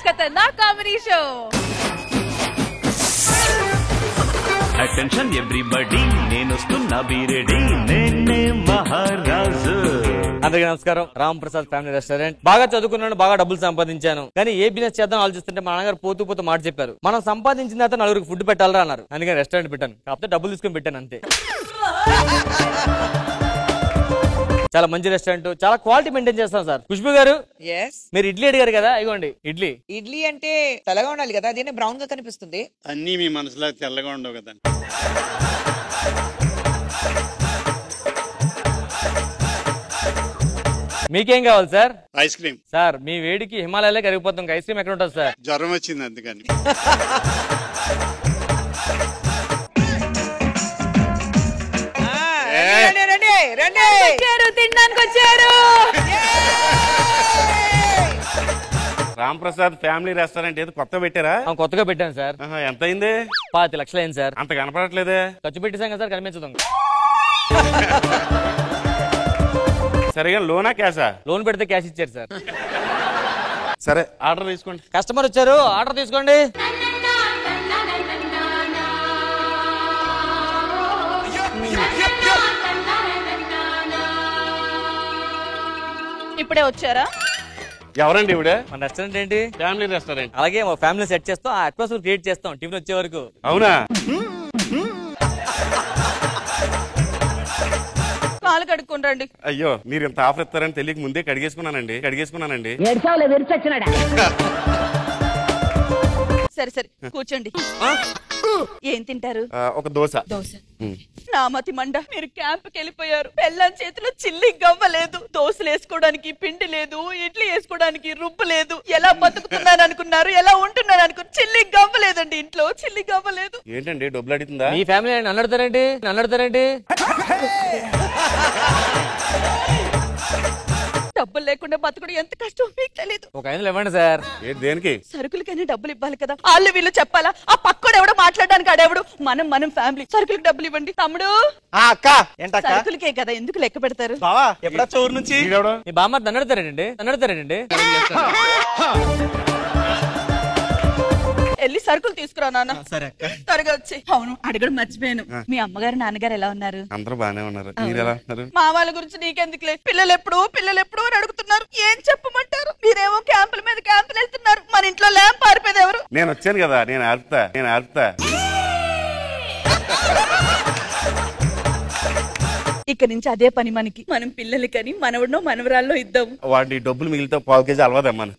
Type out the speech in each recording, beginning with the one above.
सबसे खतरनाक comedy show. Attention everybody, నేను వస్తున్నా బీరెడీ, నేనే మహారాజు. అందరికీ నమస్కారం. Ram Prasad family restaurant. బాగా చదువుకున్నాను, బాగా డబ్బులు సంపాదించాను, కానీ ఏ బిజినెస్ చేద్దాం ఆలోచిస్తుంటే మా నాన్నగారు పోతూ మాట చెప్పారు, మనం సంపాదించిన తర్వాత నలుగురికి ఫుడ్ పెట్టాలరా అన్నారు. అందుకని రెస్టారెంట్ పెట్టాను. కాకపోతే డబ్బులు తీసుకొని పెట్టాను అంతే. చాలా మంచి రెస్టారెంట్, చాలా క్వాలిటీ మెయింటైన్ చేస్తాం సార్. ఖుష్బు గారు, మీరు ఇడ్లీ అడిగారు కదా, ఇగోండి ఇడ్లీ. ఇడ్లీ అంటే తెల్లగా ఉండాలి కదా, అదేనే బ్రౌన్ గా కనిపిస్తుంది. అన్ని మీ మనసులో తెల్లగా ఉండవు కదా. మీకేం కావాలి సార్? Ice cream. సార్ మీ వేడికి హిమాలయాలే కరిగిపోతుంది, ఐస్ క్రీమ్ ఎక్కడ ఉంటుంది సార్? జ్వరం వచ్చింది అందుకని. తినడానికి వచ్చారు. రామ్ ప్రసాద్ ఫ్యామిలీ రెస్టారెంట్ ఏదో కొత్త పెట్టారా? కొత్తగా పెట్టాను సార్. ఎంత అయింది? 5 లక్షలు అయింది సార్. అంత కనపడట్లేదే. ఖర్చు పెట్టేసాం కదా సార్, కనిపించదు. సరిగా లోనా క్యాషా? లోన్ పెడితే క్యాష్ ఇచ్చారు సార్. సరే ఆర్డర్ తీసుకోండి. కస్టమర్ వచ్చారు, ఆర్డర్ తీసుకోండి. ఇప్పుడే వచ్చారా? ఎవరండి ఇవిడ? మన రెస్టారెంట్ ఏంటి? Family restaurant. అలాగే మా ఫ్యామిలీ సెట్ చేస్తాం, ఆ అట్మాస్ఫియర్ క్రియేట్ చేస్తాం టిఫిన్ వచ్చే వరకు. అవునా? కాలు కడుక్కొని రండి. అయ్యో, మీరు ఇంత ఆఫర్ ఇస్తారని తెలియక ముందే కడిగేసుకున్నానండి. సరే సరే కూర్చోండి. ఏం తింటారు? ఒక దోశ. నామతి మండ, మీరు క్యాంప్ కి వెళ్ళిపోయారు. పెళ్ళాం చేతిలో చిల్లి గవ్వలేదు, దోశలు వేసుకోవడానికి పిండి లేదు, ఇడ్లీ వేసుకోవడానికి రుబ్బు లేదు. ఎలా బతుకుతున్నాను అనుకున్నారు, ఎలా ఉంటున్నాను అనుకున్నారు? చిల్లి గవ్వలేదండి, ఇంట్లో చిల్లి గవ్వలేదు. ఏంటండి డబ్బులు అడుగుతుందా? మీ ఫ్యామిలీ నన్నడతారండి. డబ్బులు లేకుండా బతుకుడు ఎంత కష్టం మీకు తెలీదు. ఒక 500 ఇవ్వండి సార్. దేనికి? సరుకులకైనా డబ్బులు ఇవ్వాలి కదా, వాళ్ళు వీళ్ళు చెప్పాలా? ఆ పక్కడు ఎవడో మాట్లాడడానికి ఆడేవాడు. మనం ఫ్యామిలీ, సరుకులకు డబ్బులు ఇవ్వండి. తమ్ముడు, సరుకులకే కదా, ఎందుకు లెక్క పెడతారు? ఊరు నుంచి మీ బామ్మ నన్నడతారండి. వెళ్ళి సరుకులు తీసుకురా నాన్న. త్వరగా వచ్చి. అవును, అడగడం మర్చిపోయాను, మీ అమ్మగారు నాన్నగారు ఎలా ఉన్నారు? అందరూ బానే ఉన్నారు. మీరు ఎలా ఉన్నారు? మా వాళ్ళ గురించి నీకెందుకులే, పిల్లలు ఎప్పుడు అని అడుగుతున్నారు. ఏం చెప్పమంటారు? మీరేమో క్యాంపుల మీద క్యాంపులు వెళ్తున్నారు, మన ఇంట్లో ల్యాంప్ పారిపోయేది ఎవరు? నేను వచ్చాను కదా, నేను ఆడుతా. ఇక నుంచి అదే పని మనకి. మనం పిల్లలకని మనవడనో మనవరాల్లో ఇద్దాం. వాడి డబ్బులు మిగిలితే 1/2 కేజీ అలవాదమ్మను.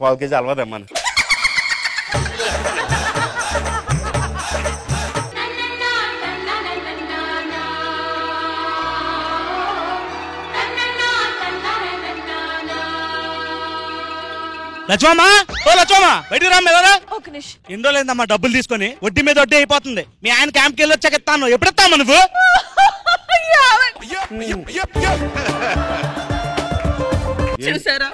లక్ష్మమ్మా, బయటికి రామ్మా. ఒక నిమిషం. ఎన్ని రోజులైందమ్మా డబ్బులు తీసుకొని? వడ్డీ మీద వడ్డీ అయిపోతుంది. మీ ఆయన క్యాంప్కి వెళ్ళి వచ్చాక ఇస్తాను. ఎప్పుడు ఇస్తామా నువ్వు? చూసారా,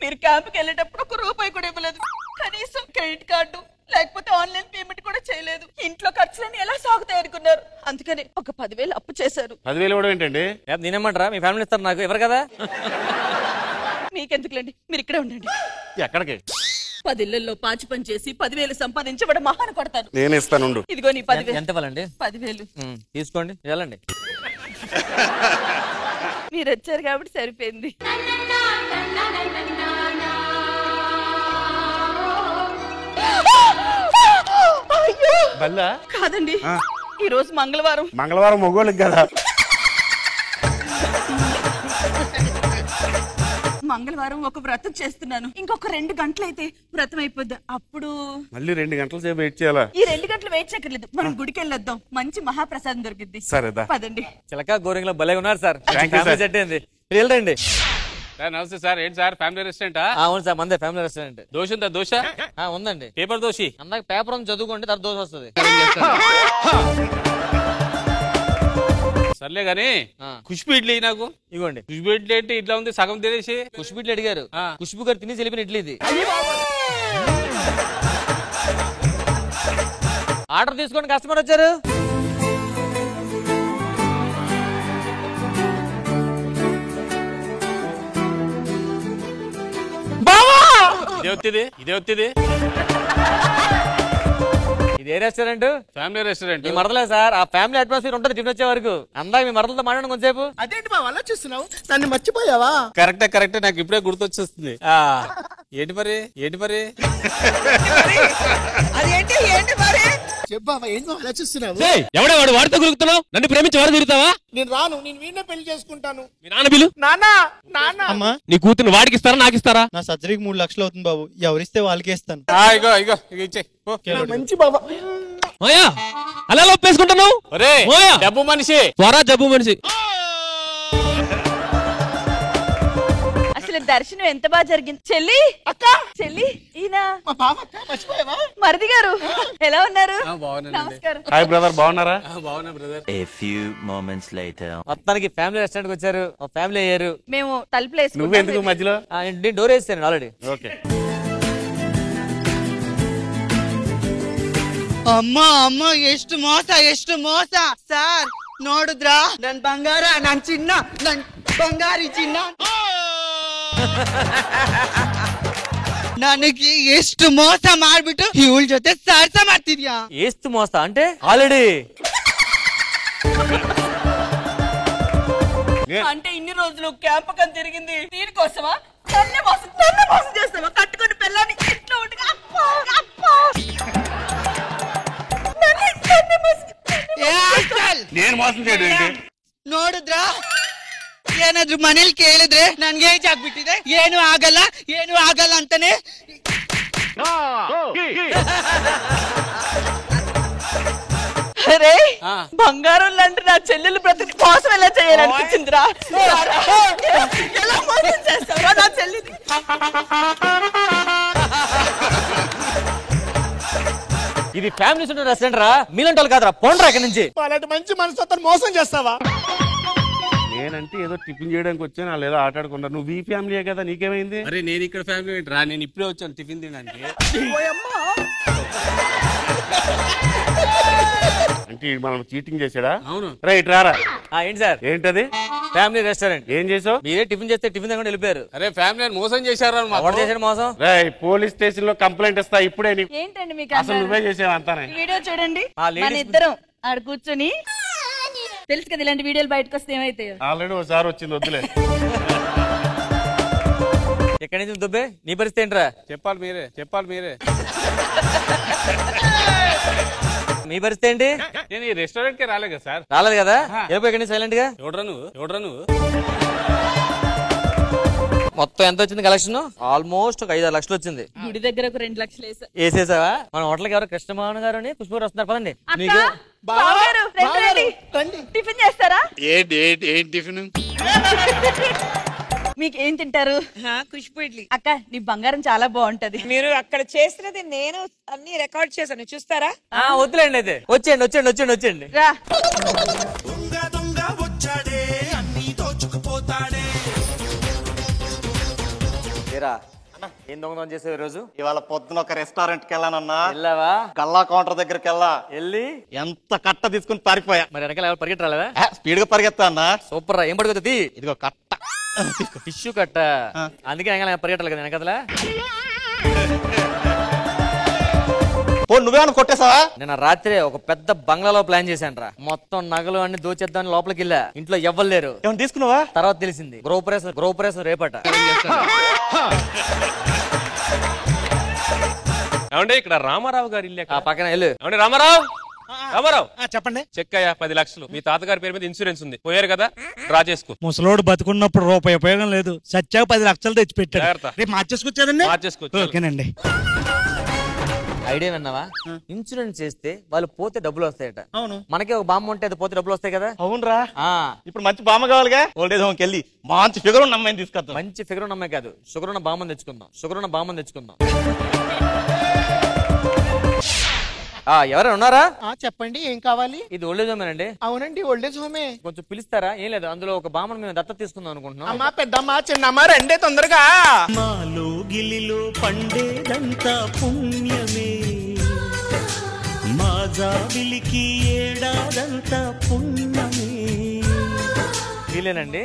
మీరు క్యాంప్కి వెళ్ళేటప్పుడు 1 రూపాయి కూడా ఇవ్వలేదు. కనీసం క్రెడిట్ కార్డు లేకపోతే ఆన్లైన్ పేమెంట్ కూడా చేయలేదు. ఇంట్లో ఖర్చులన్నీ ఎలా సాగుతాయి అనుకున్నారు? అందుకని ఒక 10,000 అప్పు చేశారు. 10,000 ఇవ్వడం ఏంటండి? నేనేమంటారా, మీ ఫ్యామిలీ ఇస్తారు, నాకు ఎవరు కదా. మీకెందుకులేండి, మీరు ఇక్కడే ఉండండి. ఎక్కడికి? 10 ఇళ్లలో పాచి పని చేసి 10,000 సంపాదించబడ మహాన కొడతాను. నేను ఇస్తాను. ఇదిగో నీ 10,000. ఎంత ఇవ్వాలండి? 10,000 తీసుకోండి, వెళ్ళండి. మీరు వచ్చారు కాబట్టి సరిపోయింది. కాదండి, ఈ రోజు మంగళవారం మగోళ్ళకి కదా. మంగళవారం ఒక వ్రతం చేస్తున్నాను. ఇంకొక 2 గంటలైతే వ్రతం అయిపోద్ది. అప్పుడు మళ్ళీ 2 గంటల సేపు వెయిట్ చేయాలా? ఈ 2 గంటలు వెయిట్ చేయక్కర్లేదు, మనం గుడికి వెళ్ళొద్దాం. మంచి మహాప్రసాదం దొరికింది. సరేదా, పదండి. చిలక గోరింగ్ లో భలే ఉన్నారు సార్. సెట్ అయింది, వెళ్ళండి. నమస్తే సార్. ఏంటి సార్ ఫ్యామిలీ రెస్టారెంట్? అవును సార్, మందే ఫ్యామిలీ రెస్టారెంట్. దోశ ఉందా? దోశ ఉందండి. పేపర్ దోశ. అందాక పేపర్ ఉంది, చదువుకోండి, తర్వాత దోశ వస్తుంది. సర్లే గానీ ఖుష్బు ఇడ్లీ నాకు ఇవ్వండి. ఖుష్బు ఇడ్లీ అంటే ఇట్లా ఉంది, సగం తినేసి. ఖుష్బు ఇడ్లీ అడిగారు, ఖుష్బు గారు తినేసి వెళ్ళిపోయిన ఇడ్లీ ఇది. ఆర్డర్ తీసుకోండి, కస్టమర్ వచ్చారు. ఇదే వచ్చింది ఇది ఏ రెస్టారెంట్? Family restaurant. మీ మరదలే సార్, ఆ ఫ్యామిలీ అట్మాస్ఫియర్ ఉంటుంది టిఫిన్ వచ్చే వరకు. అందాక మీ మరదలతో మాట్లాడండి కొంచెంసేపు. అదేంటి బావ అలా చూస్తున్నావు? నన్ను మర్చిపోయావా? కరెక్టే నాకు ఇప్పుడే గుర్తొచ్చేస్తుంది. ఏంటి మరి అదేంటి ఏంటి మరి చెప్పు బావ, ఏంటి బావ అలా చూస్తున్నావు? ఎవడే వాడు? వాడితో గురుకుతున్నావు? నన్ను ప్రేమించి వాడు తిరుగుతావా? నేను రాను, నేను వీడినే పెళ్లి చేసుకుంటాను. మీ నాన్న బిలు. నానా నానా అమ్మా, నీ కూతురు వాడికి ఇస్తారా నాకు ఇస్తారా? నా సర్జరీకి 3 లక్షలు అవుతుంది బాబు, ఎవరిస్తే వాళ్ళకే ఇస్తాను. ఇగో ఇచ్చే. నా మంచి బావ. ఓయా అలా ఒప్పేసుకుంటున్నావు? ఓయా డబ్బు మనిషి. త్వర జబ్బు మనిషి. అసలు దర్శనం ఎంత బాగా జరిగింది. చెల్లి అక్క, చెల్లి ఈయన మా బావ అక్క, మర్చిపోయావా? మరిది గారు ఎలా ఉన్నారు? బాగున్నానండి. నమస్కారం. హాయ్ బ్రదర్, బాగున్నారా? బాగున్నా brother. A few moments later. మొత్తానికి ఫ్యామిలీ రెస్టారెంట్ కి వచ్చారు, ఫ్యామిలీ అయ్యారు. మేము తలుపులు నువ్వెందుకు మధ్యలో? నేను డోర్ వేస్తాను ఆల్రెడీ. ఓకే. ಅಮ್ಮ ಎಷ್ಟು ಮೋಸ ಸರ್ ನೋಡಿದ್ರಾ ನನ್ ಬಂಗಾರ ನನ್ ಚಿನ್ನ ನನ್ ಬಂಗಾರಿ ಚಿನ್ನ ನನಗೆ ಎಷ್ಟು ಮೋಸ ಮಾಡ್ಬಿಟ್ಟು ಇವಳ ಜೊತೆ ಸರ್ಸ ಮಾಡ್ತಿದ್ಯಾ? ఏస్తు మోస్తా అంటే ఆల్రెడీ అంటే ఇన్ని రోజులు క్యాంపకం తిరిగింది దీనికోసమా? నన్ను మోసం చేస్తావా? కట్టుకొని పిల్లని ఇంట్లో ఉండగా అప్పా అప్పా నేను మోసం చేయడం ఏంటి? ನೋಡಿದ್ರಾ ಏನಾದ್ರು ಮನೇಲಿ ಕೇಳಿದ್ರೆ ನನ್ಗೆ ಏಜ್ ಆಗ್ಬಿಟ್ಟಿದೆ, ಏನು ಆಗಲ್ಲ ಅಂತಾನೆ. అరే బంగారం లాంటి నా చెల్లెలు బ్రతికి మోసం ఎలా చేయాలనిపించిందిరా? ఎలా మోసం చేస్తావా నా చెల్లిని? ఇది ఫ్యామిలీస్ ఉన్న రెస్టారెంట్ రా, మీలాంటి వాళ్ళు కాదురా, పోండ్రా ఇక్కడి నుంచి. అలాంటి మంచి మనసుతో మోసం చేస్తావా? నేనంటే ఏదో టిఫిన్ చేయడానికి వచ్చాను, వాళ్ళు ఏదో ఆటాడుకున్నారు. నువ్వు ఈ ఫ్యామిలీయే కదా, నీకేమైంది? అరే నేను ఇక్కడ ఫ్యామిలీ రా, నేను ఇప్పుడే వచ్చాను టిఫిన్ తినడానికి. అంటే మనం చీటింగ్ చేసాడా? అవును. రైట్ రారా. ఏంటి సార్? ఏంటది? Family restaurant. ఏం చేసావు? మీరే టిఫిన్ చేస్తే టిఫిన్ దగ్గర వెళ్ళిపోయారు. అరే ఫ్యామిలీ మోసం చేశారు. ఎవరు చేశాడు మోసం? రేయ్, పోలీస్ స్టేషన్ లో కంప్లైంట్ ఇస్తా ఇప్పుడే. నీకు ఏంటండి మీకు అసలు నువ్వే చేసావు అంతానే. వీడియో చూడండి. ఆ ladies- మన ఇద్దరం ఆడ కూర్చొని తెలుసు కదా ఇలాంటి వీడియోలు బయటకు వస్తే ఏమైతాయో. ఆల్రెడీ ఒకసారి వచ్చింది, వద్దులే. ఎక్కడి నుంచి దుబ్బే? నీ పరిస్థితి ఏంట్రా? చెప్పాలి మీరే. మీ పరిస్థితి ఏంటి? నేను ఈ రెస్టారెంట్ కి రాలే కదా సార్. రాలేదు కదా? వెళ్ళిపోయి ఇక్కడి నుంచి సైలెంట్ గా. ఎవడ్రా నువ్వు? మొత్తం ఎంత వచ్చింది కలెక్షన్? ఆల్మోస్ట్ ఒక 5-6 లక్షలు వచ్చింది. గుడి దగ్గర ఒక 2 లక్షలు వేసా. వేసేసావా? మన హోటల్కి ఎవరు కృష్ణమోహన్ గారు అని పుష్పూర్ వస్తున్నారు, పదండి. అక్క, బావగారు, రండి. టిఫిన్ చేస్తారా? ఏంటి టిఫిన్? మీకు ఏం తింటారు? ఖుష్బు ఇడ్లీ. అక్క నీ బంగారం చాలా బాగుంటది. మీరు అక్కడ చేసినది నేను అన్ని రికార్డ్ చేశాను, చూస్తారా? వద్దులేండి అయితే. వచ్చేయండి. రా. ఏం దొంగతనం చేసావు ఈ రోజు? ఇవాళ పొద్దున ఒక రెస్టారెంట్ కి వెళ్ళానన్నా. వెళ్ళావా? గల్లా కౌంటర్ దగ్గరికి వెళ్ళి ఎంత కట్ట తీసుకుని పారిపోయా. మరి వెనకాల ఎవరు పరిగెట్ రాలేదా? స్పీడ్ గా పరిగెత్తా అన్నా. సూపర్ రా. ఏం పడుతుంది? ఇదిగో కట్ట. టిష్యూ కట్ట. అందుకే వెనకాల పరిగెట్టాలి కదా వెనకదలా. నువ్వేమన్నా కొట్టేసావా? నేను రాత్రి ఒక పెద్ద బంగ్లాలో ప్లాన్ చేశాను రా. మొత్తం నగలు అన్ని దోచేద్దామని లోపలికి వెళ్ళా. ఇంట్లో ఎవ్వరు లేరు. ఏమన్నా తీసుకున్నావా? తర్వాత తెలిసింది గృహప్రవేశం రేపట. ఏమంటే ఇక్కడ రామారావు గారి ఇల్లు ఆ పక్కన వెళ్ళు. ఏమంటే రామారావు చెప్పండి. చెక్ అయ్యా 10 లక్షలు. మీ తాతగారి పేరు మీద ఇన్సూరెన్స్ ఉంది, పోయారు కదా, డ్రా చేసుకో. ముసలోడు బతుకున్నప్పుడు రూపాయి ఉపయోగం లేదు, సచ్చాక 10 లక్షలు తెచ్చి పెట్టాడు. జాగ్రత్త. రేపు మార్చేసుకొచ్చేదండి. మార్చేసుకోవచ్చు. ఓకేనండి. ఐడియా విన్నావా? ఇన్సూరెన్స్ చేస్తే వాళ్ళు పోతే డబ్బులు వస్తాయట. అవును. మనకే ఒక బామ్మ ఉంటే అది పోతే డబ్బులు వస్తాయి కదా. అవునరా. ఇప్పుడు మంచి బామ్మ కావాలిగా. ఓల్డేజ్ హోమ్కి వెళ్ళి మంచి ఫిగర్ ఉన్న అమ్మాయిని తీసుకొద్దాం. మంచి ఫిగర్ ఉన్న అమ్మాయి కాదు, షుగర్ ఉన్న బామ్మని తెచ్చుకుందాం. ఎవరైనా ఉన్నారా? చెప్పండి, ఏం కావాలి? ఇది ఓల్డేజ్ హోమ్ అండి. అవునండి, ఓల్డేజ్ హోమే. కొంచెం పిలుస్తారా? ఏం లేదు, అందులో ఒక బామ్మను మేము దత్తత తీసుకుందాం అనుకుంటున్నాం. అమ్మా, పెద్దమ్మా, చిన్నమ్మా, రండే తొందరగా. మాలో గిలిలో పండేదంతా పుణ్యమే, మా జాబిలికి ఏడాదంతా పుణ్యమే. వీలేనండి.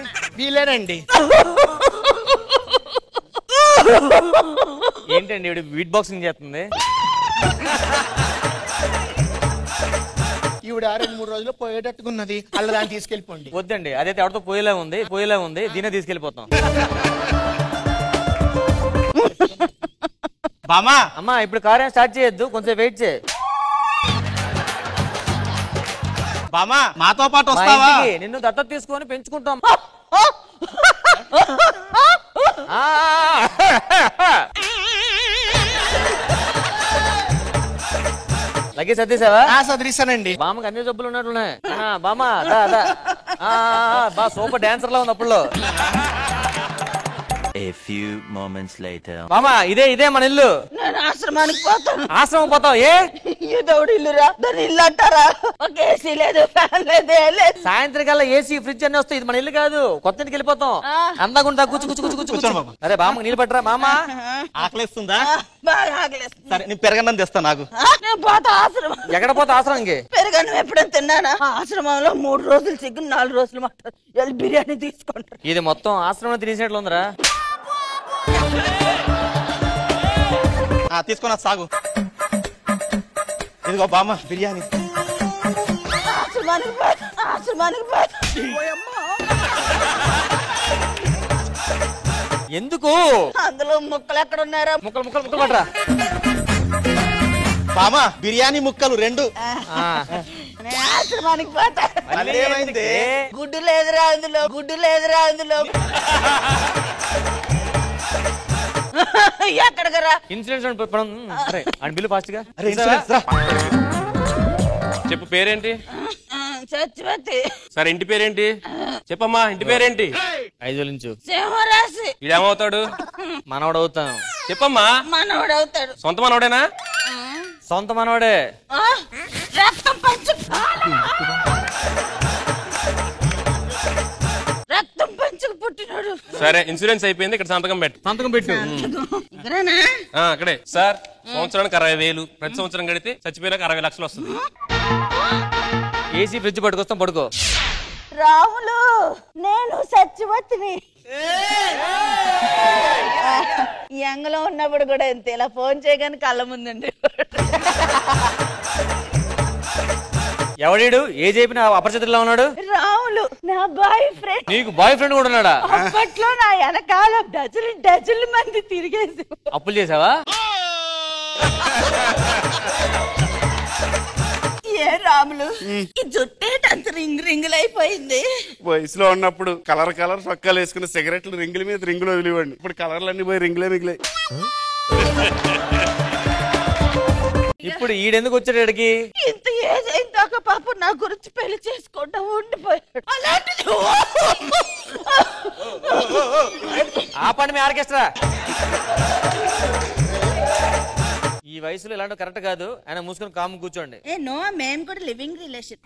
ఏంటి ఏంటండి ఇవి బీట్ బాక్సింగ్ చేస్తుంది? ఈవిడ 2-3 రోజుల్లో పోయేటట్టుకున్నది. అల్ల దాన్ని తీసుకెళ్ళిపోండి. వద్దండి, అదైతే ఎవరితో పోయేలా ఉంది, దీనే తీసుకెళ్ళిపోతాం. బామా అమ్మా ఇప్పుడు కార్ ఏం స్టార్ట్ చేయొద్దు, కొంచెం వెయిట్ చేయి. బామా మాతో పాటు మా వస్తావా? ఇంటికి నిన్ను దత్తత తీసుకొని పెంచుకుంటాం. లగేజ్ సర్దేశావా? సదరిస్తానండి. బామ్మకి అన్ని జబ్బులు ఉన్నట్లున్నాయి. బామ్మ దా దా. బా సూపర్ డాన్సర్ లా ఉంది అప్పుడులో. A few moments later. బామా ఇదే మన ఇల్లు. నేను ఆశ్రమానికి పోతాను. ఆశ్రమం పోతావు? ఏ ఏదోడు ఇల్లురా, దాని ఇల్లు అంటారా? ఒక ఏసీ లేదు, ఫ్యాన్ లేదు, ఏం లేదు. సాయంత్రం కల్లా ఏసీ ఫ్రిడ్జ్ అన్ని వస్తాయి. ఇది మన ఇల్లు కాదు, కొత్త ఇంటికి వెళ్ళిపోతాం. అందాగుంటా కూర్చు. అరే బామ్మకి నీళ్ళు పట్టరా. మామా ఆకలిస్తుందా? బాగా ఆకలేస్తుంది. సరే నేను పెరగన్నం తెస్తా నాకు. నేను పోతా ఆశ్రమం. ఎక్కడ పోతా ఆశ్రమంకి? పెరుగన్నం ఎప్పుడైనా తిన్నానా? ఆశ్రమంలో 3 రోజులు చికెన్, 4 రోజులు మటన్, వెళ్ళి బిర్యానీ తీసుకుంటారు. ఇది మొత్తం ఆశ్రమం తినేసినట్లు ఉందిరా. తీసుకున్నా సాగు. ఇదిగో బామ్మ బిర్యానీ. ఆశ్రమానికి పోతా. ఎందుకు? అందులో ముక్కలు ఎక్కడ ఉన్నారా? ముక్కలు పట్టరా. బామ్మ బిర్యానీ ముక్కలు 2. నేను ఆశ్రమానికి పోతా. ఏమైంది? గుడ్డు లేదురా అందులో. ఎక్కడికరా? ఇన్సూరెన్స్ అని బిల్లు ఫాస్ట్ గా. చెప్పు పేరేంటి? సత్యవతి. సరే ఇంటి పేరేంటి చెప్పమ్మా? ఇంటి పేరేంటి? 5 నుంచి సింహరాశి. ఇడేమవుతాడు? మనవడు అవుతాను. చెప్పమ్మా. మనవడు అవుతాడు. సొంత మనవడేనా? సొంత మనవడే. రక్తం పంచు పుట్టినాడు. సరే ఇన్సూరెన్స్ అయిపోయింది, ఇక్కడ సంతకం పెట్టు. అక్కడే సార్. సంవత్సరానికి 60,000, ప్రతి సంవత్సరం కడితే చచ్చిపోయినాక 60 లక్షలు వస్తుంది. ఏసీ ఫ్రిడ్జ్ పట్టుకొస్తాం, పడుకో. రాములు, నేను సత్యవతిని. యంగ్ లో ఉన్నప్పుడు కూడా ఎంత ఇలా ఫోన్ చేయగానే కళ్ళ ముందండి. ఎవడీడు? ఏ చెప్పిన అపరిచితుల్లో ఉన్నాడు? రాములు నా బాయ్ ఫ్రెండ్. నీకు బాయ్ ఫ్రెండ్ కూడా ఉన్నాడా? అప్పట్లో నా వెనకాల డజన్లు మంది తిరిగేసి. అప్పులు చేసావా? ఏ రాములు, ఈ జుట్టేటంత రింగులు అయిపోయింది. వయసులో ఉన్నప్పుడు కలర్ సొక్కాలు వేసుకున్న సిగరెట్లు రింగుల మీద రింగులు వదిలేవాడిని. ఇప్పుడు కలర్లన్నీ పోయి రింగులే మిగిలాయి. ఇప్పుడు ఈడెందుకు వచ్చాడు ఇక్కడికి? ఇంత ఏజ్ అయిందాక పాప నా గురించి పెళ్లి చేసుకుంటా ఉండిపోయాడు. అలాంటిది ఆపండి మీ ఆర్కెస్ట్రా. ఈ వయసులో ఇలాంటి కరెక్ట్ కాదు. ఆయన మూసుకొని కాము కూర్చోండి. నో, మేము కూడా లివింగ్ రిలేషన్.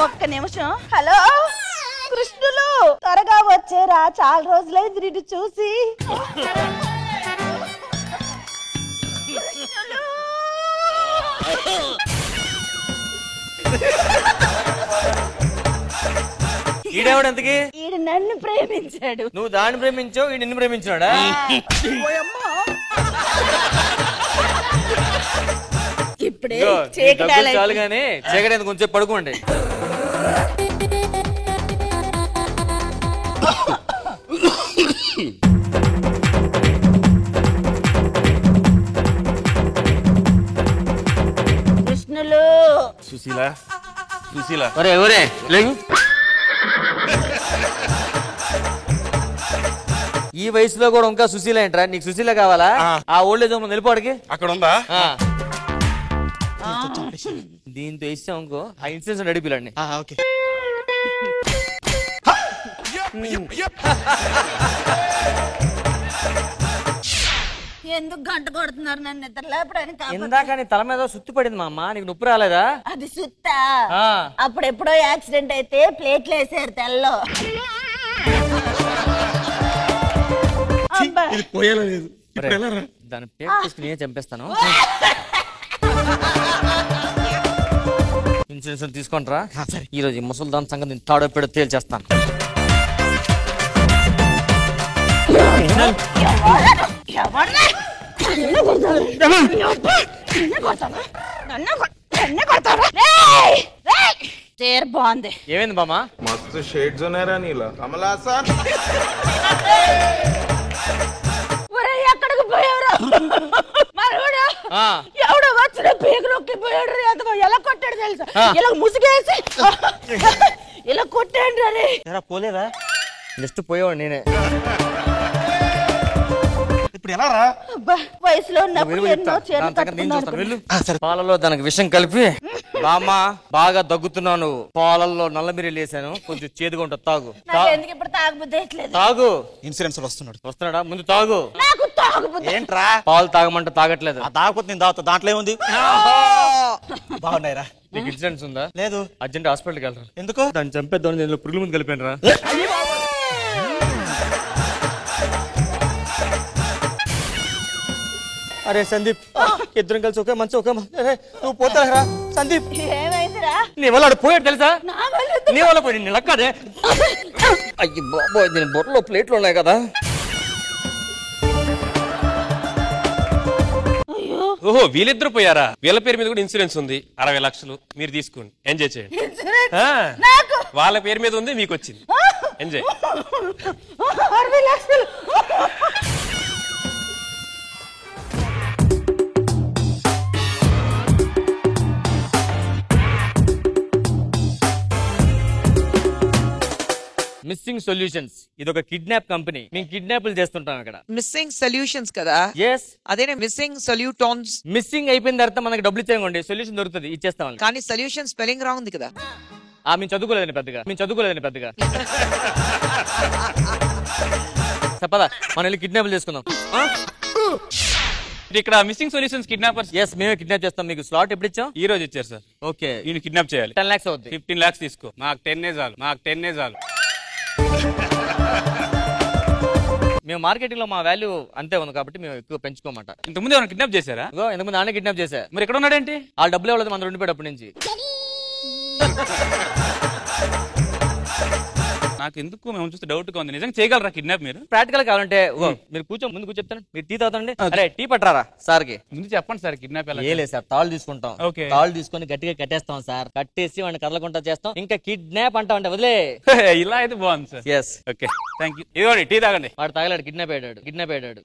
ఒక్క నిమిషం. హలో కృష్ణులు, త్వరగా వచ్చేరా, చాలా రోజులైంది నిన్ను చూసి. ఈడేవాడు ఎంతకి? ఈడు నన్ను ప్రేమించాడు. నువ్వు దాన్ని ప్రేమించావు, ఈ నిన్ను ప్రేమించాడా? ఇప్పుడే చాలు గానీ చీకటి కొంచెం పడుకోండి. కృష్ణులు, సుశీల ఒరే ఈ వయసులో కూడా ఇంకా సుశీల ఏంట్రా? నీకు సుశీల కావాలా? ఆ ఓల్డ్ ఏజ్ హోమ్ నిలిపోడికి అక్కడ ఉందా? దీంతో ఇస్తాం ఇంకో ఆ ఇన్సూరెన్స్ నడిపిలండి. ఓకే. ఎందుకు గంట కొడుతున్నారు నన్ను నిద్ర లేపడానికి? ఇందాక నీ తల మీద సుత్తి పడింది మా అమ్మ, నీకు నొప్పి రాలేదా? అది సుత్తా? అప్పుడు ఎప్పుడో యాక్సిడెంట్ అయితే ప్లేట్లు వేసారు తెల్లో. దాని పేరు తీసుకుని నేను చంపేస్తాను. ఇన్సూరెన్స్ తీసుకుంటారా? ఈ రోజు ముసలి దాని సంగతి తాడో పెడో తేల్చేస్తాను. చీర బాగుంది. ఏమైంది బామా? మస్తు షేడ్స్ ఉన్నారా నీలో కమలా సార్. ఎక్కడికి పోయారు? ఎవడో వచ్చిన పీకలోకి పోయాడు. ఎలా కొట్టాడు తెలుసా? ఇలా ముసుగేసి ఇలా కొట్టాడు అని. పోలేదా? జస్ట్ పోయేవాడు నేనే. ఇప్పుడు ఎలా రా? వయసులో ఉన్నప్పుడు ఎన్నో చీరలు కట్టుకున్నాను. పాలలో దానికి విషం కలిపి బామ్మ బాగా దగ్గుతున్నావు నువ్వు. పాలల్లో నల్ల మిరియాలు వేసాను, కొంచెం చేదుగా ఉంటుంది, తాగు. ఎందుకు ఇప్పుడు తాగబుద్ధి తాగు. ఇన్సూరెన్స్ వస్తున్నాడా? ముందు తాగు. నాకు తాగబుద్ధి. ఏంట్రా పాలు తాగమంటే తాగట్లేదు. తాగకపోతే నేను తాగుతా, దాంట్లో ఏముంది? బాగున్నాయిరా. నీకు ఇన్సూరెన్స్ ఉందా? లేదు. అర్జెంట్ హాస్పిటల్కి వెళ్ళరా. ఎందుకు? దాన్ని చంపేద్దాం, నేను పురుగుల ముందు కలిపాను రా. అరే సందీప్, ఇద్దరం కలిసి ఒకే మంచి ఒకే నువ్వు పోతారా సందీప్? ఏమైందిరా? నీ వల్ల పోయాడు తెలుసా? నీ వల్ల పోయి నీ లక్కదే. అయ్యి బాబోయ్, దీని బొట్టలో ప్లేట్లు ఉన్నాయి కదా. ఓహో, వీళ్ళిద్దరు పోయారా? వీళ్ళ పేరు మీద కూడా ఇన్సూరెన్స్ ఉంది, 60 లక్షలు. మీరు తీసుకోండి, ఎంజాయ్ చేయండి. వాళ్ళ పేరు మీద ఉంది, మీకు వచ్చింది, ఎంజాయ్. 60 లక్షలు. మిస్సింగ్ సొల్యూషన్స్ ఇది ఒక కిడ్నాప్ కంపెనీ. మేము కిడ్నాప్లు చేస్తుంటాం ఇక్కడ. మిస్సింగ్ సొల్యూషన్స్ కదా? yes. అదేనే మిస్సింగ్ సొల్యూటోన్స్. మిస్సింగ్ అయిపోయిన తర్వాత మనకి డబ్బులు ఇచ్చేయండి, సొల్యూషన్ దొరుకుతుంది, ఇచ్చేస్తాం. కానీ సొల్యూషన్ స్పెల్లింగ్ రాంగ్ ఉంది కదా? మేము చదువుకోలేదని పెద్దగా చెప్పదా. మనం వెళ్ళి కిడ్నాప్లు చేసుకుందాం. ఇక్కడ మిస్సింగ్ సొల్యూషన్స్ కిడ్నాపర్స్. ఎస్, మేమే కిడ్నాప్ చేస్తాం. మీకు స్లాట్ ఎప్పుడు ఇచ్చాం? ఈ రోజు ఇచ్చారు సార్. ఓకే, ఈయన కిడ్నాప్ చేయాలి. 10 lakhs అవుతుంది. 15 lakhs తీసుకో. మాకు 10 చాలు. మేము మార్కెటింగ్ లో మా వాల్యూ అంతే ఉంది కాబట్టి మేము ఎక్కువ పెంచుకోమాట. ఇంతకుముందు ఏమైనా కిడ్నాప్ చేశారా? ఇంతకుముందు నాన్న కిడ్నాప్ చేశా. మరి ఎక్కడ ఉన్నాడేంటి? ఆ డబ్బులు ఇవ్వలేదు, మన ఉండిపోయాడు అప్పటి నుంచి. నాకు ఎందుకు మేము చూస్తే డౌట్ గా ఉంది. నిజంగా చేయగలరా కిడ్నాప్ మీరు? ప్రాక్టికల్ కావాలంటే మీరు ముందు కూర్చొని మీరు టీ తాగుతండి. అరే టీ పట్టరా సార్ కి. ముందు చెప్పండి సార్ కిడ్నాప్ ఎలా? ఏ లేదు సార్, తాళ్ళు తీసుకుంటాం. ఓకే, తాళ్ళు తీసుకొని గట్టిగా కట్టేస్తాం సార్. కట్టేసి వాడిని కదలకుండా చేస్తాం. ఇంకా కిడ్నాప్ అంటామంటే వదిలే. ఇలా అయితే బాగుంది sir. Yes, okay, thank you. ఇదిగోండి టీ తాగండి. వాడు తాగలేడు, కిడ్నాప్ అయ్యాడు.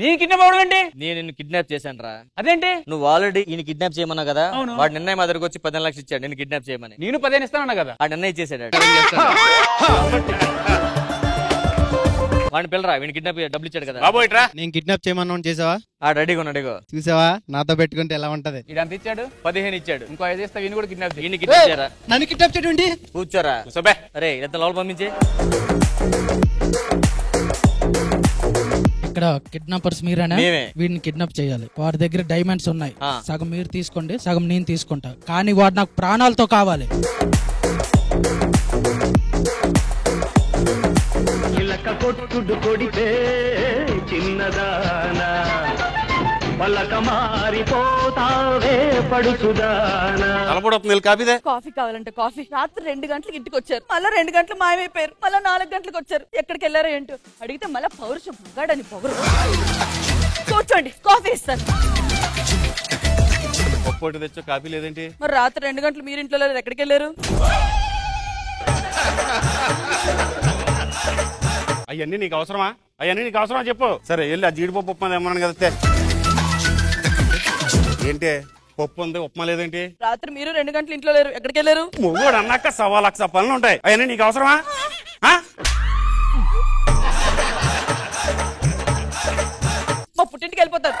నీ కిడ్నాప్ అవడం ఏంటి? నేను నిన్ను కిడ్నాప్ చేశాను రా. అదేంటి? నువ్వు ఆల్రెడీ ఈయన కిడ్నాప్ చేయమన్నావు కదా. వాడు నిన్న మా దగ్గరకు వచ్చి 15 లక్షలు ఇచ్చాడు నేను కిడ్నాప్ చేయమని. నేను 15 ఇస్తానన్నా కదా. ఆ నిన్న ఇచ్చేసాడు. వాడిని పిల్లరా, వీడిని కిడ్నాప్ డబ్బులు ఇచ్చాడు కదా. బాబోయిట్రా, నేను కిడ్నాప్ చేయమన్నా చేసావా? ఆ రెడీగా ఉన్నాడు. చూసావా నాతో పెట్టుకుంటే ఎలా ఉంటది? ఇదంతా ఇచ్చాడు, 15 ఇచ్చాడు. ఇంకో 5 ఇస్తా. ఈయన కూడా కిడ్నాప్ ఈయన కిడ్నాప్ చేయరా? నన్ను కిడ్నాప్ చేయడం? కూర్చోరా. సోబే, అరే ఎంత లోపల పంపించే. ఇక్కడ కిడ్నాపర్స్ మీరేనా? వీడిని కిడ్నాప్ చేయాలి. వాడి దగ్గర డైమండ్స్ ఉన్నాయి, సగం మీరు తీసుకోండి, సగం నేను తీసుకుంటా. కానీ వాడు నాకు ప్రాణాలతో కావాలి. కొట్టుడు కొడితే చిన్నదానా పలక మారిపోతావే పడుచుదానా. కాఫీ కావాలంటే కాఫీ. రాత్రి 2 గంటలకు ఇంటికి వచ్చారు, మళ్ళీ 2 గంటలు మాయమైపోయారు, మళ్ళీ 4 గంటలకు వచ్చారు. ఎక్కడికి వెళ్ళారో ఏంటో అడిగితే మళ్ళీ పౌరుషం మగాడని పొగరు. కూర్చోండి, కాఫీ ఇస్తాను. ఒక్కోటి తెచ్చో కాఫీ లేదేంటి? మరి రాత్రి 2 గంటలు మీరు ఇంట్లో లేదు, ఎక్కడికి వెళ్ళారు? అవన్నీ నీకు అవసరమా చెప్పు. సరే వెళ్ళి ఆ జీడిపప్పు ఉప్మా ఏమన్నాను కదా. ఏంటి పప్పు ఉంది, ఉప్మా లేదేంటి? రాత్రి మీరు 2 గంటలు ఇంట్లో లేరు, ఎక్కడికి వెళ్ళారు? మొగోడు అన్నాక 1.25 లక్ష పనులు ఉంటాయి. అవన్నీ నీకు అవసరమా? మా పుట్టింటికి వెళ్ళిపోతారు.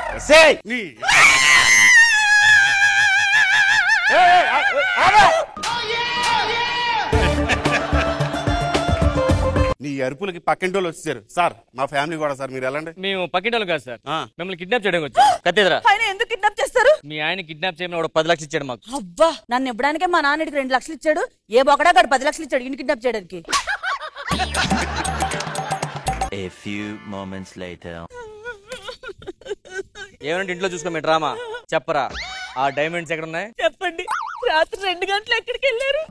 నీ అరుపులకి పక్కింటి వాళ్ళు వచ్చేసారు. సార్ మా ఫ్యామిలీ కూడా సార్, మీరు వెళ్ళండి. మేము పక్కింటి వాళ్ళు కాదు సార్, మిమ్మల్ని కిడ్నాప్ చేయడానికి వచ్చాం. కత్తెదరా. ఆయన ఎందుకు కిడ్నాప్ చేస్తారు? మీ ఆయన కిడ్నాప్ చేయమని 10 లక్షలు ఇచ్చాడు మాకు. అబ్బా, నన్ను ఇవ్వడానికే మా నాన్నకి 2 లక్షలు ఇచ్చాడు. ఏ బొకడా గాడు 10 లక్షలు ఇచ్చాడు ఈయన కిడ్నాప్ చేయడానికి. A few moments later. ఏమంటే ఇంట్లో చూసుకో డ్రామా చెప్పరా. ఆ డైమండ్స్ ఎక్కడ ఉన్నాయి చెప్పండి. రాత్రి 2 గంటలు ఎక్కడికి వెళ్ళారు?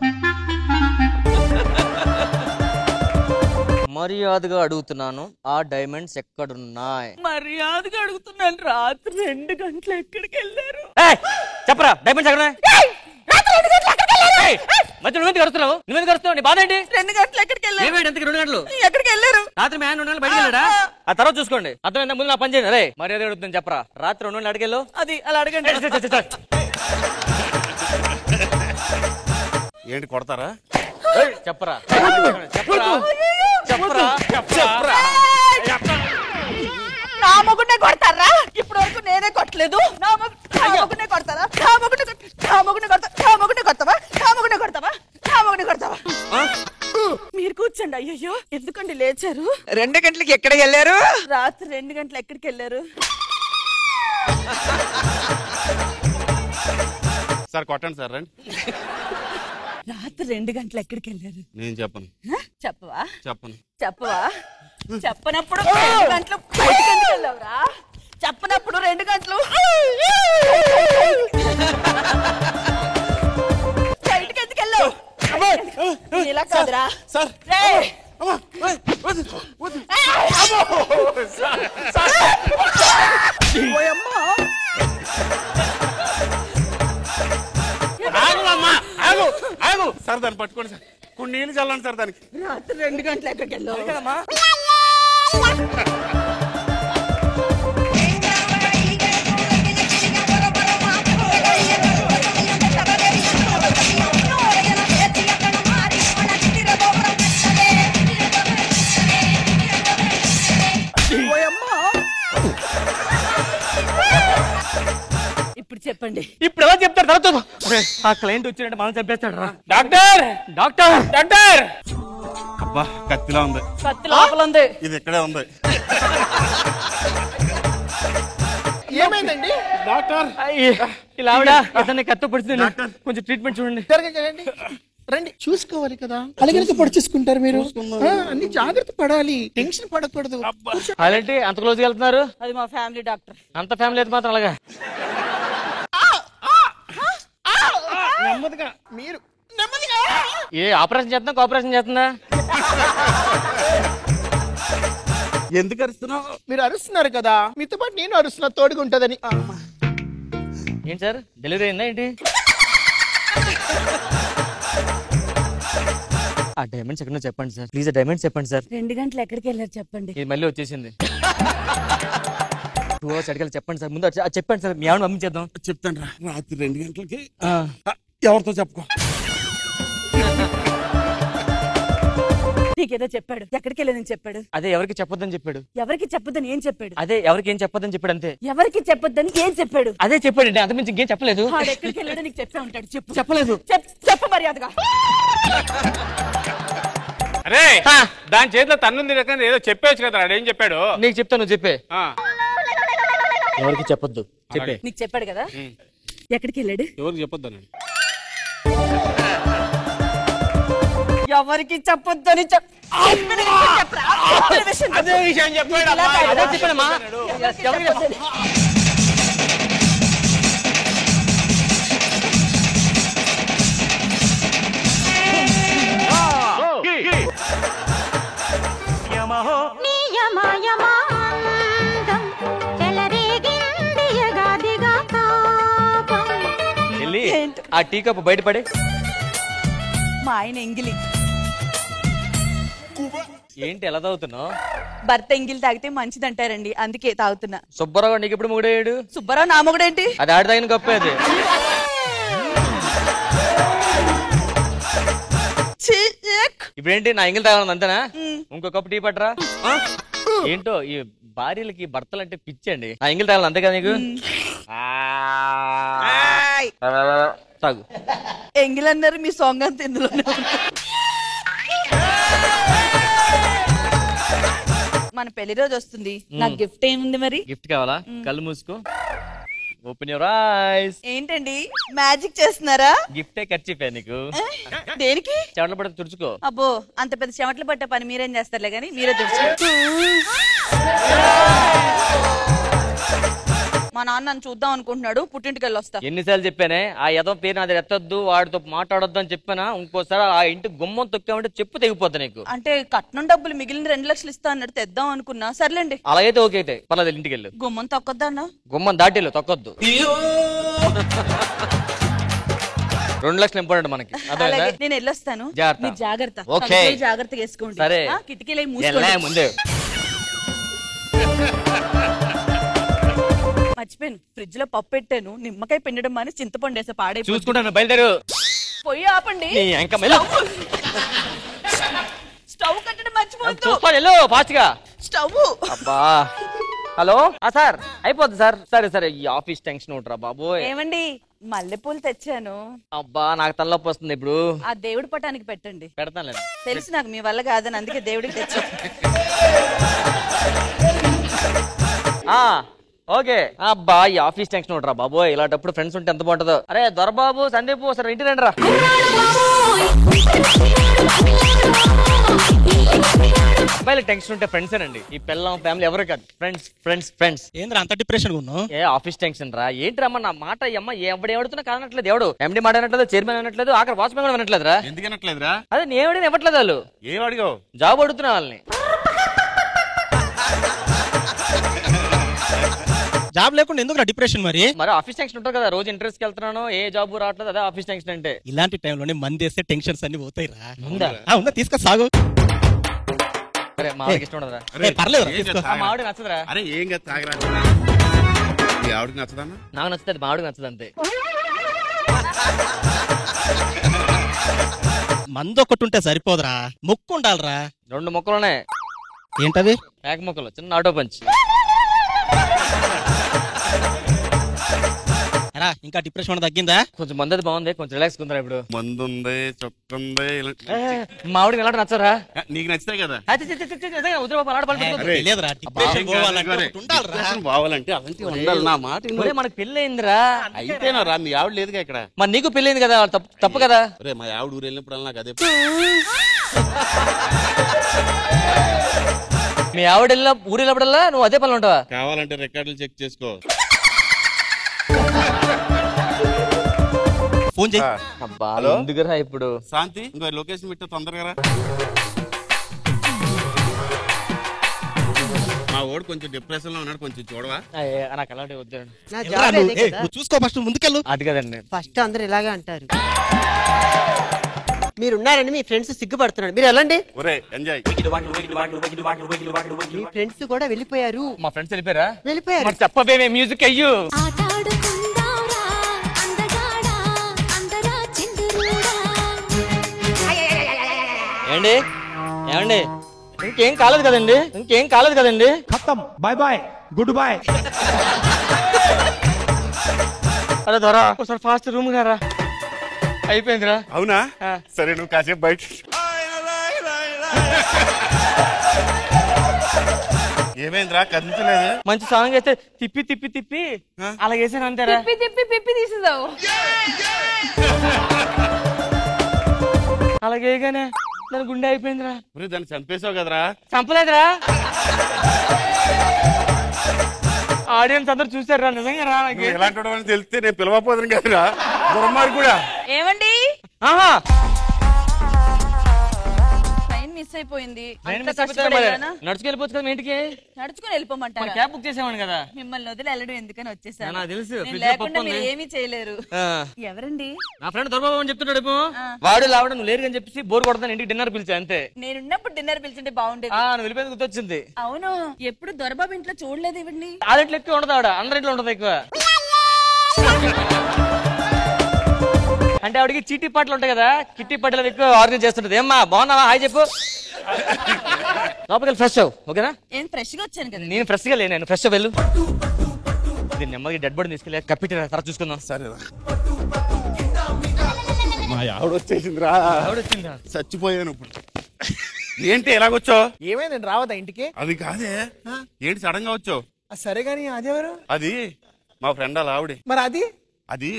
మర్యాదగా అడుగుతున్నాను, ఆ డైమండ్స్ ఎక్కడున్నాయి? మర్యాదగా అడుగుతున్నాను, రాత్రి 2 గంటలు ఎక్కడికి వెళ్ళారు? చెప్పరా, డైమండ్స్ ఎక్కడ? మధ్య నువ్వు కడుతున్నావు, నువ్వు కడుతున్నావు, నీ బాధ ఏంటి? 2 గంటలు ఎక్కడికి వెళ్ళారు? ఏమేంటి ఎంతకి 2 గంటలు? ఎక్కడికి వెళ్ళారు? రాత్రి మ్యాన్ 2 గంటలు బయట వెళ్ళాడా? ఆ తర్వాత చూసుకోండి. అతను ముందు నా పని చేయండి. అరే మర్యాద అడుగుతుంది చెప్పరా, రాత్రి 2 గంటలు అడిగెళ్ళు. అది అలా అడగండి. ఏంటి కొడతారా? చెప్పరా చెప్పరా చెప్పరా చెప్పరా. నా మొగుడే కొడతారా? ఇప్పటి వరకు నేనే కొట్టలేదు. నా మొగుడే కొడతారా? నా మొగుడే కొడతావా? మీరు కూర్చోండి. అయ్యో ఎందుకండి లేచారు? 2 గంటలకి ఎక్కడికి వెళ్ళారు? రాత్రి 2 గంటలు ఎక్కడికి వెళ్ళారు? సార్ కొట్టండి సార్, రండి. రాత్రి 2 గంటలు ఎక్కడికి వెళ్ళారు? నేను చెప్పను. చెప్పవా? చెప్పను. చెప్పవా? చెప్పనప్పుడు 2 గంటలు బయటికి ఎందుకు వెళ్ళావురా? చెప్పనప్పుడు 2 గంటలు బయటికి ఎందుకు వెళ్ళావు? ఇలా కాదురా సార్. సార్ దాన్ని పట్టుకోండి సార్, కొన్ని నీళ్ళు చల్లండి సార్ దానికి. రాత్రి 2 గంటలు ఎక్కడికి వెళ్ళావు? ఇప్పుడు చెప్పండి. ఇప్పుడు ఎవరు చెప్తారు? తర్వాత ఆ క్లయింట్ వచ్చినట్టు మనం చంపేస్తాడు. Doctor doctor doctor. అబ్బా కత్తిలా ఉంది. కత్తి లోపల ఉంది. ఇది ఇక్కడే ఉంది. ఏమైందండి డాక్టర్? ఇలా ఆవిడ అతన్ని కత్తి పడుతుంది, కొంచెం ట్రీట్మెంట్ చూడండి. రండి, చూసుకోవాలి కదా, అలాగే పొడిచేసుకుంటారు మీరు. అన్ని జాగ్రత్త పడాలి, టెన్షన్ పడకూడదు. అలాంటి అంత క్లోజ్ వెళ్తున్నారు? అది మా ఫ్యామిలీ డాక్టర్. అంత ఫ్యామిలీ అయితే మాత్రం అలాగా నెమ్మదిగా మీరు ఏ ఆపరేషన్ చేస్తున్నా, కోఆపరేషన్ చేస్తుందా? ఎందుకు అరుస్తున్నావు? మీరు అరుస్తున్నారు కదా, మీతో పాటు నేను అరుస్తున్నా, తోడుగా ఉంటదని. ఏంటి సార్, డెలివరీ అయిందా ఏంటి? ఆ డైమండ్స్ ఎక్కడో చెప్పండి సార్, ప్లీజ్. డైమండ్స్ చెప్పండి సార్. 2 గంటలు ఎక్కడికి వెళ్ళారు చెప్పండి. ఇది మళ్ళీ వచ్చేసింది. 2 hours అడిగాలి చెప్పండి సార్. ముందు అది చెప్పండి సార్, మీ ఆవిడ పంపించేద్దాం. చెప్తాను రా. రాత్రి 2 గంటలకి ఎవరితో చెప్పుకో. నీకేదో చెప్పాడు, ఎక్కడికి వెళ్ళదని చెప్పాడు. అదే ఎవరికి చెప్పొద్దని చెప్పాడు. ఎవరికి చెప్పొద్దని ఏం చెప్పాడు? అదే ఎవరికి ఏం చెప్పొద్దని చెప్పాడు అంతే. ఎవరికి చెప్పొద్దని ఏం చెప్పాడు? అదే చెప్పాడు, అంతకుమించి ఇంకేం చెప్పలేదు. వాడు ఎక్కడికి వెళ్ళాడో నీకు చెప్పే ఉంటాడు. చెప్పు. చెప్పలేదు. చెప్పు మర్యాదగా. అరే దాని చేతిలో తన్నుంది రకం ఏదో చెప్పేవచ్చు కదా, అదేం చెప్పాడు? నీకు చెప్తాను, నువ్వు చెప్పే. ఎవరికి చెప్పొద్దు చెప్పే. నీకు చెప్పాడు కదా, ఎక్కడికి వెళ్ళాడు? ఎవరికి చెప్పొద్దానండి. ఎవరికి చెప్పొద్దని అదే విషయం చెప్పాడు. అదే చెప్పాడమ్మా. ఎవరికి చెప్పొద్దు? వెళ్ళి ఆ టీ కప్ బయటపడి. మా ఆయన ఎంగిలి. ఏంటి ఎలా తాగుతున్నావు? భర్త ఎంగిలి తాగితే మంచిది అంటారండి, అందుకే తాగుతున్నా. సుబ్బారావు నీకు ఇప్పుడు మొగుడేడు? సుబ్బారావు నా మొగుడేంటి? అది ఆడి తాగిన కప్పే అది. ఇప్పుడేంటి నా ఎంగిలి తాగాలి అంతేనా? ఇంకో కప్పు టీ పట్టరా. ఏంటో ఈ భార్యలకి భర్తలు అంటే పిచ్చండి. నా ఎంగిలి తాగాలి అంతే కదా నీకు? తాగు. ఎంగిల్ అన్నారు, మీ సాంగ్ అంతా ఇందులోనే. మన పెళ్లి రోజు వస్తుంది, నాకు గిఫ్ట్ ఏముంది మరి? గిఫ్ట్ కావాలా? కళ్ళు మూసుకో, ఓపెన్ యువర్ ఐస్. ఏంటండి మ్యాజిక్ చేస్తున్నారా? గిఫ్టే ఖర్చిపోయా నీకు. దేనికి? చెమటలు పడితే తుడుచుకో. అబ్బో అంత పెద్ద చెమటలు పట్టే పని మీరేం చేస్తారులే గానీ, మీరే తుడుచుకో. మా నాన్న నన్ను చూద్దాం అనుకుంటున్నాడు, పుట్టింటికి వెళ్ళొస్తా. ఎన్నిసార్లు చెప్పానే ఆ యదో పేరు నాది ఎత్తొద్దు, వాడితో మాట్లాడొద్దు అని చెప్పానా? ఇంకోసారి ఆ ఇంటి గుమ్మం తొక్కామంటే చెప్పు తెగిపోతా నీకు. అంటే కట్నం డబ్బులు మిగిలిన 2 లక్షలు ఇస్తా అన్నట్టు తెద్దాం అనుకున్నా. సర్లేండి, అలాగైతే ఓకే అయితే పర్లేదు, ఇంటికి వెళ్ళు. గుమ్మం తొక్కొద్దా అన్న? గుమ్మం దాటిల్లు, తొక్కొద్దు. 2 లక్షలు ఇంపార్టెంట్ మనకి. అలాగే, నేను వెళ్ళొస్తాను. జాగ్రత్త. మీరు జాగ్రత్త. ఓకే. తలుపులు జాగ్రత్తగా వేసుకోండి. సరే. కిటికీలే వెళ్ళే మూసుకోండి. ముందే. మర్చిపోయాను, ఫ్రిడ్జ్ లో పప్పు పెట్టాను, నిమ్మకాయ పిండడం అని చింతపండు వేసా, పాడైపోయింది. చూసుకుంటాను, బయలుదేరు. పొయ్యి ఆపండి. నీ ఎంక మెల్ల. స్టవ్ కట్టడం మర్చిపోవద్దు. చూసుకో, వెళ్ళు ఫాస్ట్ గా. స్టవ్. అబ్బా, హలో సార్, అయిపోద్ది సార్. సరే సరే, ఈ ఆఫీస్ టెన్షన్ ఉంటారా బాబోయ్. ఏమండి, మల్లెపూలు తెచ్చాను. అబ్బా, నాకు తలనొప్పి వస్తుంది ఇప్పుడు. ఆ దేవుడి పటానికి పెట్టండి. పెడతాను. తెలుసు నాకు మీ వల్ల కాదని, అందుకే దేవుడికి తెచ్చాను. ఓకే. అబ్బా, ఈ ఆఫీస్ టెన్షన్ ఉంటారా బాబోయ్. ఇలాంటప్పుడు ఫ్రెండ్స్ ఉంటే ఎంత బాగుంటుందో. అరే దొరబాబు, సందీప్, సరే ఇంటి రండి రా. అబ్బాయిలు టెన్షన్ ఉంటే ఫ్రెండ్స్ అండి. ఈ పిల్లం ఫ్యామిలీ ఎవరు కాదు, ఫ్రెండ్స్ ఫ్రెండ్స్ ఫ్రెండ్స్. ఏంద్రా అంత డిప్రెషన్ ఉన్నావు? ఏ ఆఫీస్ టెన్షన్ రా. ఏంటి రమ్మ నా మాట అమ్మ ఎవడుతున్నా కాదనట్లేదు. ఎవడు ఎండి మాట అనట్లేదు, చైర్మన్ అనట్లేదు, ఆఖరి వాచ్మెన్ కూడా వినట్లేదు రా. ఎందుకు అనట్లేదురా? అదే నేను ఇవ్వట్లేదు. వాళ్ళు ఏం అడిగావు? జాబ్ అడుగుతున్నా వాళ్ళని. జాబ్ లేకుండా ఎందుకు డిప్రెషన్? మరి ఆఫీస్ టెన్షన్ ఉంటుంది కదా, రోజు ఇంటర్వ్యూస్కి వెళ్తున్నాను, ఏ జాబ్ రావట్లేదు, అదే ఆఫీస్ టెన్షన్ అంటే. ఇలాంటి టైంలోనే మంది వేస్తే టెన్షన్స్ అన్ని పోతాయి రా. ఉందా తీసుకో, సాగు. అరే మా ఆవిడకి ఇష్టం ఉండదురా. పర్లేదు, మా ఆవిడ నచ్చదురా. అరే ఏం కదా తాగరా, మీ ఆవిడకి నచ్చదన్నా? నాకు నచ్చుతుంది, మా ఆవిడకి నచ్చదు అంతే. మందు ఒకటి ఉంటే సరిపోదురా, ముక్కు ఉండాలరా. 2 మొక్కలునే. ఏంటది? మేక మొక్కలు, చిన్న ఆటో పంచ్. ఇంకా డిప్రెషన్ తగ్గిందా? కొంచెం మంది బాగుంది, కొంచెం రిలాక్స్ ఉందా ఇప్పుడు. మందు ఉంది, చొక్కుంది. మా ఆవిడకి ఎలాంటి నచ్చరా? నీకు నచ్చుతాయి కదా. బావాలంటే అలాంటి ఉండాలి. నా మాట మనకి పెళ్లి అయిందిరా. అయితేనా రా, మీ ఆవిడ లేదుగా ఇక్కడ. మరి నీకు పెళ్లి అయింది కదా, తప్పు కదా. రే మా ఆవిడ ఊరు వెళ్ళినప్పుడు నాకు అదే. మీ ఆవిడ ఊరు వెళ్ళినప్పుడల్లా నువ్వు అదే పనులు ఉంటావా? కావాలంటే రికార్డులు చెక్ చేసుకో. ఫోన్ చేయి. అబ్బా, ఎందుకురా ఇప్పుడు? శాంతి, ఇంకో లొకేషన్ పెట్టు తొందరగా. మా ఓడు కొంచెం డిప్రెషన్ లో ఉన్నాడు, కొంచెం చూడవా? నాకు అలాంటి వద్దు. చూసుకో, ఫస్ట్ ముందుకెళ్ళు. అది కదండి, ఫస్ట్ అందరు ఇలాగే అంటారు. మీరున్నారని మీ ఫ్రెండ్స్ సిగ్గుపడుతున్నాడు, మీరు వెళ్ళండి. ఎంజాయ్. మీ ఫ్రెండ్స్ కూడా వెళ్ళిపోయారు. మా ఫ్రెండ్స్ వెళ్ళిపోయారా? వెళ్ళిపోయారు. చెప్పవే మ్యూజిక్ అయ్యు. ఏమండి ఏమండి, ఇంకేం కాలేదు కదండి, ఇంకేం కాలేదు కదండి. ఖతం, బాయ్ బాయ్, గుడ్ బాయ్. అరే దొరా, ఒకసారి ఫాస్ట్ రూమ్ గారా. అయిపోయిందిరా. అవునా? సరే నువ్వు కాసేపు బయట. ఏమైందిరా, కదిలించలేదు? మంచి సాంగ్ అయితే తిప్పి తిప్పి తిప్పి అలా వేసాను అంటారా? తిప్పి తీసేదావు. అలాగేగానే దాని గుండె అయిపోయిందిరా. దాన్ని చంపేసావు కదరా? చంపలేదురా. ఆడియన్స్ అందరు చూసారా నిజంగా రా. ఎలాంటి తెలిస్తే నేను పిలవపోదును కదరా దుర్మార్గుడు కూడా. ఏమండి, ఆహా ట్రైన్ మిస్ అయిపోయింది. నడుచుకెళ్ళిపోవచ్చు కదా మీ ఇంటికి. నడుచుకుని వెళ్ళిపోమంటారా? క్యాబ్ బుక్ చేసామని కదా. మిమ్మల్ని వదిలి వెళ్ళడం ఎందుకని వచ్చేసాను. నాకు తెలుసు, లేకుండా మీరు ఏమీ చేయలేరు. ఎవరండి? నా ఫ్రెండ్ దొరబాబు అని చెప్తున్నాడు. వాడు లావడం నువ్వు లేరు అని చెప్పేసి బోర్ కొడతాను, ఇంటికి డిన్నర్ పిలిచా అంతే. నేనున్నప్పుడు డిన్నర్ పిలిచింటే బాగుండేది. నువ్వు వెళ్ళిపోయింది గుర్తొచ్చింది. అవును, ఎప్పుడు దొరబాబు ఇంట్లో చూడలేదు ఇవ్వండి. ఆడింట్లో ఎక్కువ ఉండదు, ఆవిడ అందరింట్లో ఉండదు ఎక్కువ. అంటే ఆవిడకి చీటీ పాటలు ఉంటాయి కదా, కిట్టి పాటలు ఎక్కువ ఆర్గనైజ్ చేస్తుంటది. ఏమ్మా బాగున్నావా, హాయ్ చెప్పు. లోపలికి ఫ్రెష్ అవ్వు, ఓకేనా? ఏం ఫ్రెష్ గా వచ్చాను కదా. నేను ఫ్రెష్ గా లేను, నేను ఫ్రెష్ వెళ్ళు. దీన్ని నెమ్మదిగా డెడ్ బాడీ తీసుకెళ్ళి కప్పిటి తర్వాత చూసుకుందాం. సరేరా. మా ఆవిడ వచ్చేసిందిరా. ఆవిడ వచ్చిందా? చచ్చిపోయాను ఇప్పుడు. ఏంటి ఎలాగొచ్చావు? ఏమైందండి, రావద్దా ఇంటికి? అది కాదే, ఏంటి సడన్ గా వచ్చావు? సరే గాని అదేవరు? అది మా ఫ్రెండ్ అలా ఆవిడే. మరి అది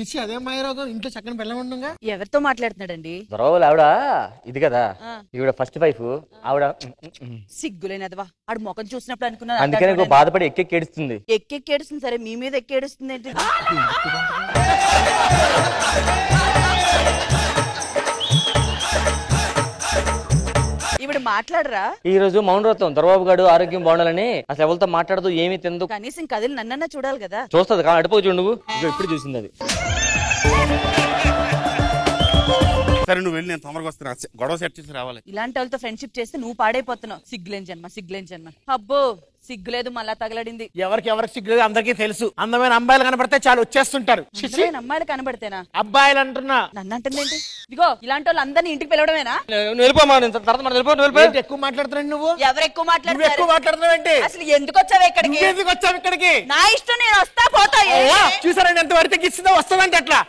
చిచ్చి అదే మాయరోగం ఇంట్లో చక్కని బెల్లం ఉండగా. ఎవరితో మాట్లాడుతున్నాడండి? దొరవలు ఆవిడ ఇది కదా, ఈవిడ ఫస్ట్ వైఫ్ ఆవిడ. సిగ్గులేనదవా, ఆడు ముఖం చూసినప్పుడు అనుకున్నాను. అందుకని బాధపడి ఎక్కేడుస్తుంది. ఎక్కేడుస్తుంది. సరే మీ మీద ఎక్కేడుస్తుంది ఏంటి? ఇప్పుడు మాట్లాడరా? ఈ రోజు మౌనవ్రతం. దొరబాబు గారు ఆరోగ్యం బాగుండాలని అసలు ఎవరితో మాట్లాడదు, ఏమీ తిందు. కనీసం కదిలి నన్నన్నా చూడాలి కదా. చూస్తుంది కానీ అడిపోయి చూడు నువ్వు. ఎప్పుడు చూసింది అది. సరే నువ్వు వెళ్ళి, నేను తొందరగా వస్తున్నా, గొడవ సెట్ చేసి రావాలి. ఇలాంటి వాళ్ళతో ఫ్రెండ్షిప్ చేస్తే నువ్వు పాడైపోతున్నావు. సిగ్గులేని జన్మ, సిగ్గులేని జన్మ. అబ్బో సిగ్గులేదు, మళ్ళా తగలడింది. ఎవరికి సిగ్గులేదు అందరికీ తెలుసు. అందమైన అమ్మాయిలు కనబడితే చాలు వచ్చేస్తుంటారు. అమ్మాయిలు కనబడితేనా? అబ్బాయిలు అంటున్నా. నన్ను అంటుందేంటి? ఇదిగో ఇలాంటి వాళ్ళు అందరినీ ఇంటికి పిలవడమేనా? ఎక్కువ మాట్లాడుతున్నావు నువ్వు. ఎవరు ఎక్కువ మాట్లాడుతున్నారు? ఎక్కువ మాట్లాడుతున్నావు ఏంటి? అసలు ఎందుకు వచ్చావు ఇక్కడికి? ఎందుకు వచ్చావు ఇక్కడికి? నా ఇష్టం, నేను వస్తా పోతా. చూసారండి ఎంత వరకు ఇస్తుందో వస్తుందంటే అట్లా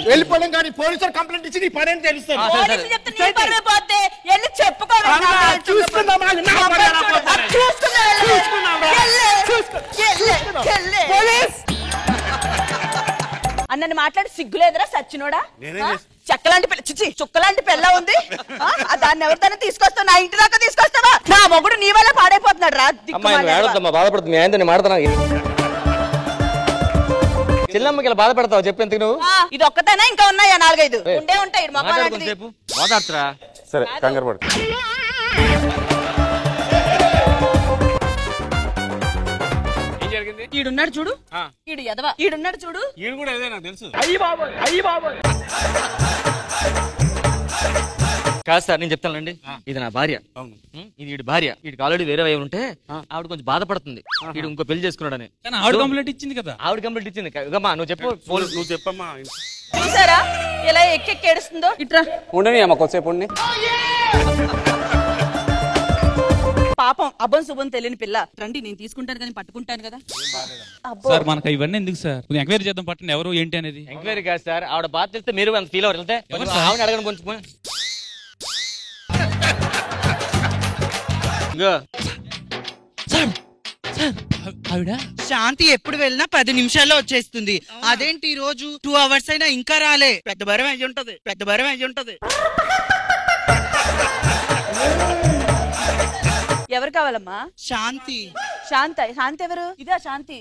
వెళ్ళిపోవడం కానీ పోలీసులు కంప్లైంట్ ఇచ్చి నీ పని తెలుస్తుంది. అన్నని మాట్లాడి సిగ్గులేదురా సచ్చినోడా? చెక్కలాంటి పిల్ల, చిచ్చి చుక్కలాంటి పిల్ల ఉంది. దాన్ని ఎవరితోనే తీసుకొస్తావు? నా ఇంటి దాకా తీసుకొస్తావా? నా మొగుడు నీ వల్ల పాడైపోతున్నాడు రా. బాధపడుతుంది మాడుతున్నా. చిన్నమ్మకి ఇలా బాధపడతావు చెప్పు. ఎందుకు నువ్వు? ఇది ఒక్కతేనా ఇంకా ఉన్నాయా? 4-5 ఉండే ఉంటాయి. మాట్లాడుతురా. సరే కంగారు పడు. ఈడున్నాడు చూడు, ఈడు ఎదవా. ఈడున్నాడు చూడు, ఈడు కూడా ఏదైనా తెలుసు. కాదు సార్, నేను చెప్తానండి. ఇది నా భార్య, ఇది వీడి భార్య. వీడికి ఆల్రెడీ వేరే వైపు ఉంటే ఆవిడ కొంచెం బాధపడుతుంది. వీడు ఇంకో పెళ్లి చేసుకున్నాడని. ఆవిడ కంప్లైంట్ ఇచ్చింది కదా. ఆవిడ కంప్లైంట్ ఇచ్చింది. నువ్వు చెప్పు. నువ్వు చెప్పమ్మా. చూసారా ఎలా ఎక్కేడుస్తుందో? ఇట్రా ఉండని అమ్మ కొద్దిసేపు ఉండి. పాపం అబ్బం శుభం తెలియని పిల్ల. రండి, నేను తీసుకుంటాను కానీ పట్టుకుంటాను కదా. సార్ మనకు ఇవన్నీ ఎందుకు సార్? ఎంక్వైరీ చేద్దాం పట్టండి ఎవరు ఏంటి అనేది. ఎంక్వైరీ కాదు సార్, ఆవిడ బాధ తెలిస్తే మీరు అంత ఫీల్ అవ్వరు. వెళ్తే ఆవిడ అడగడం కొంచెం. శాంతి ఎప్పుడు వెళ్ళినా 10 నిమిషాల్లో వచ్చేస్తుంది. అదేంటి ఈ రోజు 2 hours అయినా ఇంకా రాలే? పెద్ద బరం అయ్యి ఉంటది, పెద్ద బరం అయ్యి ఉంటది. ఎవరు కావాలమ్మా? శాంతి. శాంతి ఎవరు? ఇదా శాంతి?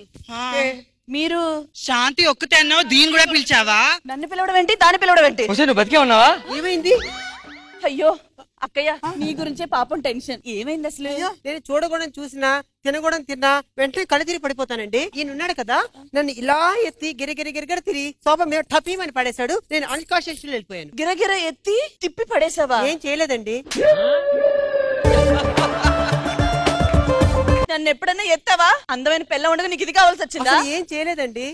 మీరు శాంతి ఒక్కతే అన్నావు, దీన్ని కూడా పిలిచావా? నన్ను పిలవడం ఏంటి, దాన్ని పిలవడం ఏంటి? నువ్వు బతికే ఉన్నావా? ఏమైంది? అయ్యో అక్కయ్య, నీ గురించే పాపం టెన్షన్. ఏమైంది అసలు? నేను చూడకూడదు చూసినా, తినకూడదు తిన్నా వెంటనే కళ్ళు తిరిగి పడిపోతానండి. ఈయన ఉన్నాడు కదా, నన్ను ఇలా ఎత్తి గిరగిర తిరిగి సోఫా మీద టపీమని పడేశాడు. నేను అన్కాన్షియస్ వెళ్ళిపోయాను. గిరగిర ఎత్తి తిప్పి పడేసావా? ఏం చేయలేదండి. నన్ను ఎప్పుడన్నా ఎత్తావా? అందమైన పిల్ల ఉండగా నీకు ఇది కావాల్సి వచ్చిందా? ఏం చేయలేదండి.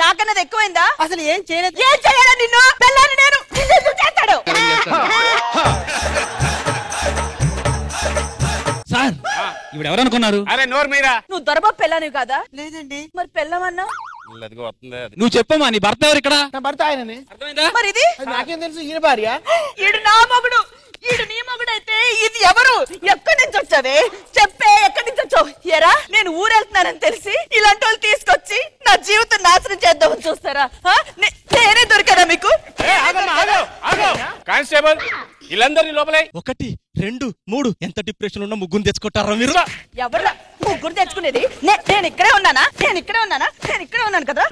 నాకన్నది ఎక్కువైందా? అసలు ఏం చేయలేదు. ఏం చేయాలా నిన్ను? పిల్లని నేను చేస్తాడు. సార్ ఇప్పుడు ఎవరు అనుకున్నారు? అరే నోరు మీరా. నువ్వు దొరబాబు పిల్లనివి కాదా? లేదండి. మరి పిల్లమన్నా? నువ్వు చెప్పమ్మా, నీ భర్త ఎవరు ఇక్కడ? నా భర్త ఆయననే. మరి ఇది నాకేం తెలుసు? ఈయన భార్య. ఈడు నా మొగుడు, ఈడు నీ మొగుడు అయితే ఇది ఎవరు? ఎక్కడి నుంచి వచ్చావే చెప్పే, ఎక్కడి నుంచి వచ్చావు? ఎరా నేను ఊరెళ్తున్నానని తెలిసి ఇలాంటి వాళ్ళు తీసుకొచ్చి నా జీవితం నాశనం చేద్దామని చూస్తారా? నేనే దొరికారా మీకు? కానిస్టేబుల్ వీళ్ళందరినీ లోపలే. 1 2 3 ఎంత డిప్రెషన్ ఉన్న ముగ్గురు తెచ్చుకుంటారా మీరు? ఎవరు ముగ్గురు తెచ్చుకునేది? నేను ఇక్కడే ఉన్నానా? నేను ఇక్కడే ఉన్నాను కదా.